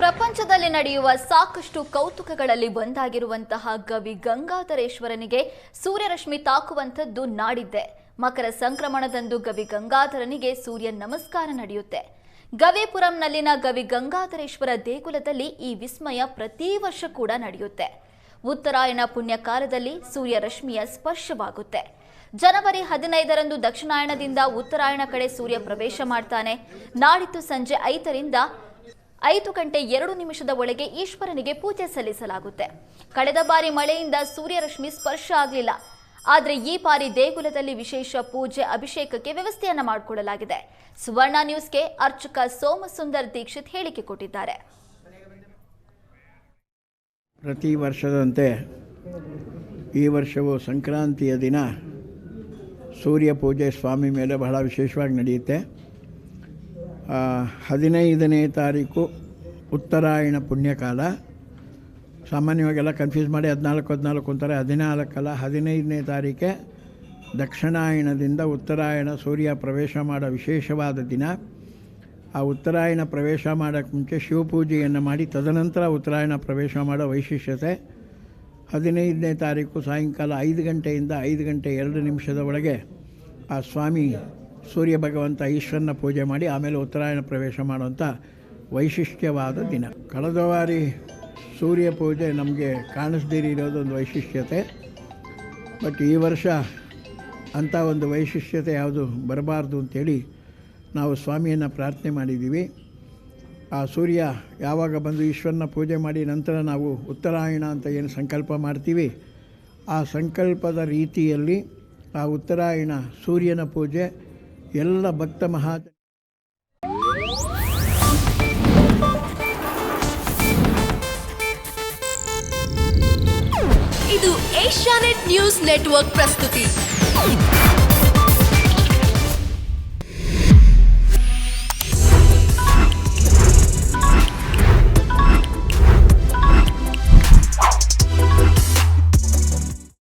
ಪ್ರಪಂಚದಲ್ಲಿ ನಡೆಯುವ ಸಾಕಷ್ಟು ಕೌತುಕಗಳಲ್ಲಿ ಒಂದಾಗಿರುವಂತಹ ಗವಿ ಗಂಗಾಧರೇಶ್ವರನಿಗೆ ಸೂರ್ಯರಶ್ಮಿ ತಾಕುವಂತದ್ದು ನಾಡಿದ್ದೆ. ಮಕರ ಸಂಕ್ರಮಣದಂದು ಗವಿ ಗಂಗಾಧರನಿಗೆ ಸೂರ್ಯ ನಮಸ್ಕಾರ ನಡೆಯುತ್ತೆ. ಗವಿಪುರಂನಲ್ಲಿನ ಗವಿ ಗಂಗಾಧರೇಶ್ವರ ದೇಗುಲದಲ್ಲಿ ಈ ವಿಸ್ಮಯ ಪ್ರತಿ ವರ್ಷ ಕೂಡ ನಡೆಯುತ್ತೆ. ಉತ್ತರಾಯಣ ಪುಣ್ಯಕಾಲದಲ್ಲಿ ಸೂರ್ಯರಶ್ಮಿಯ ಸ್ಪರ್ಶವಾಗುತ್ತೆ. ಜನವರಿ 15ರಂದು ದಕ್ಷಿಣಾಯಣದಿಂದ ಉತ್ತರಾಯಣ ಕಡೆ ಸೂರ್ಯ ಪ್ರವೇಶ ಮಾಡ್ತಾನೆ. ನಾಡಿದ್ದು ಸಂಜೆ 5ರಿಂದ 5:02 ಒಳಗೆ ಈಶ್ವರನಿಗೆ ಪೂಜೆ ಸಲ್ಲಿಸಲಾಗುತ್ತೆ. ಕಳೆದ ಬಾರಿ ಮಳೆಯಿಂದ ಸೂರ್ಯರಶ್ಮಿ ಸ್ಪರ್ಶ ಆಗಲಿಲ್ಲ. ಆದರೆ ಈ ಬಾರಿ ದೇಗುಲದಲ್ಲಿ ವಿಶೇಷ ಪೂಜೆ ಅಭಿಷೇಕಕ್ಕೆ ವ್ಯವಸ್ಥೆಯನ್ನ ಮಾಡಿಕೊಳ್ಳಲಾಗಿದೆ. ಸುವರ್ಣ ನ್ಯೂಸ್ಗೆ ಅರ್ಚಕ ಸೋಮಸುಂದರ್ ದೀಕ್ಷಿತ್ ಹೇಳಿಕೆ ಕೊಟ್ಟಿದ್ದಾರೆ. ಪ್ರತಿ ವರ್ಷದಂತೆ ಈ ವರ್ಷವೂ ಸಂಕ್ರಾಂತಿಯ ದಿನ ಸೂರ್ಯ ಪೂಜೆ ಸ್ವಾಮಿ ಮೇಲೆ ಬಹಳ ವಿಶೇಷವಾಗಿ ನಡೆಯುತ್ತೆ. 15ನೇ ತಾರೀಕು ಉತ್ತರಾಯಣ ಪುಣ್ಯಕಾಲ. ಸಾಮಾನ್ಯವಾಗೆಲ್ಲ ಕನ್ಫ್ಯೂಸ್ ಮಾಡಿ 14 ಅಂತಾರೆ. 14 ಅಲ್ಲ, 15ನೇ ತಾರೀಕೆ ದಕ್ಷಿಣಾಯಣದಿಂದ ಉತ್ತರಾಯಣ ಸೂರ್ಯ ಪ್ರವೇಶ ಮಾಡೋ ವಿಶೇಷವಾದ ದಿನ. ಆ ಉತ್ತರಾಯಣ ಪ್ರವೇಶ ಮಾಡೋಕ್ಕೆ ಮುಂಚೆ ಶಿವಪೂಜೆಯನ್ನು ಮಾಡಿ ತದನಂತರ ಉತ್ತರಾಯಣ ಪ್ರವೇಶ ಮಾಡೋ ವೈಶಿಷ್ಟ್ಯತೆ. 15ನೇ ತಾರೀಕು ಸಾಯಂಕಾಲ 5 ಗಂಟೆಯಿಂದ 5:02 ಒಳಗೆ ಆ ಸ್ವಾಮಿ ಸೂರ್ಯ ಭಗವಂತ ಈಶ್ವರನ ಪೂಜೆ ಮಾಡಿ ಆಮೇಲೆ ಉತ್ತರಾಯಣ ಪ್ರವೇಶ ಮಾಡುವಂಥ ವೈಶಿಷ್ಟ್ಯವಾದ ದಿನ. ಕಳೆದ ಬಾರಿ ಸೂರ್ಯ ಪೂಜೆ ನಮಗೆ ಕಾಣಿಸ್ದಿರೋದೊಂದು ವೈಶಿಷ್ಟ್ಯತೆ. ಬಟ್ ಈ ವರ್ಷ ಅಂಥ ಒಂದು ವೈಶಿಷ್ಟ್ಯತೆ ಯಾವುದು ಬರಬಾರ್ದು ಅಂಥೇಳಿ ನಾವು ಸ್ವಾಮಿಯನ್ನು ಪ್ರಾರ್ಥನೆ ಮಾಡಿದ್ದೀವಿ. ಆ ಸೂರ್ಯ ಯಾವಾಗ ಬಂದು ಈಶ್ವರನ ಪೂಜೆ ಮಾಡಿ ನಂತರ ನಾವು ಉತ್ತರಾಯಣ ಅಂತ ಏನು ಸಂಕಲ್ಪ ಮಾಡ್ತೀವಿ, ಆ ಸಂಕಲ್ಪದ ರೀತಿಯಲ್ಲಿ ಆ ಉತ್ತರಾಯಣ ಸೂರ್ಯನ ಪೂಜೆ ಎಲ್ಲ ಭಕ್ತ ಇದು ಏಷ್ಯಾನೆಟ್ ನ್ಯೂಸ್ ನೆಟ್ವರ್ಕ್ ಪ್ರಸ್ತುತಿ.